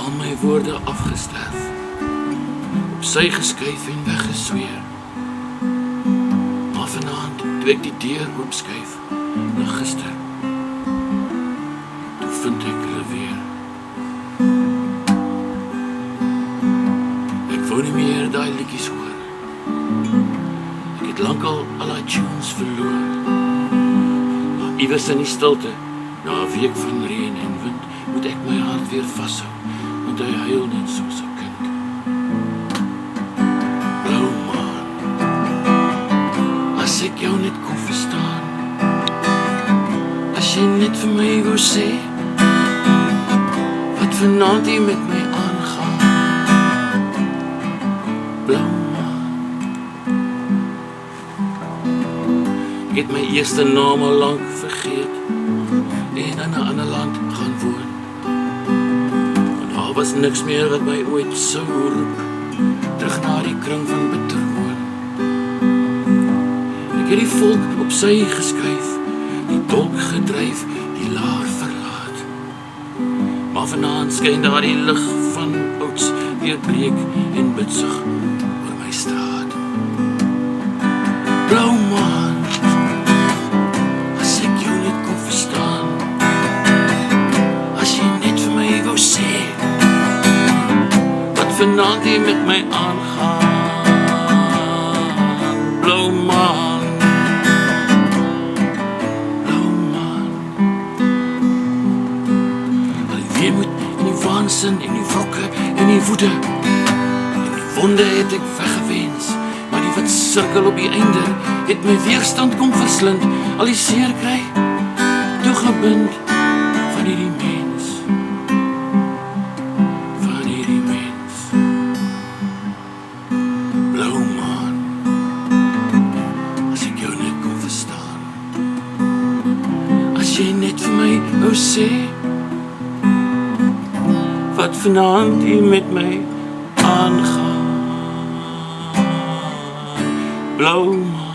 al my woorde afgesterf, op sy geskuif en weggesweer. Maar vanaand, toe ek die deur oopskuif, na gister, toe vind ek hulle weer. Ek wou nie meer daai liedjies hoor. Ek het lankal al die tunes verloor. Maar iewers in die stilte, na 'n week van reën en wind, moet ek my hart weer vashou, want hy huil net soos 'n kind. Blou maan, as ek jou net kon verstaan, as jy net vir my wou sê, wat vanaand hier met my aangaan. Blou maan, ek het my eerste naam al lank vergeet, en in 'n ander land gaan woon. Want daar was niks meer wat my ooit sou roep, terug na die kring van Bitterhoorn. Ek het die volk op sy geskuif, die dolk gedryf, die laar verlaat. Maar vanaand skyn daar die lig van ouds weer bleek en bitsig oor my straat. Blou maan, as ek jou net kon verstaan, as jy net vir my wou sê, wat vanaand hier met my aangaan. Blou maan, blou maan, al die weemoed en die waansin en die wrokke en die woede en die wonde het ek weggewens, maar die wat sirkel op die einde het my weerstand kom verslind, al die seer kry toegebind van hierdie mens, van hierdie mens. Blou maan, as ek jou net kon verstaan, as jy net vir my wou sê, wat vanaand hier met my aangaan. Blou maan.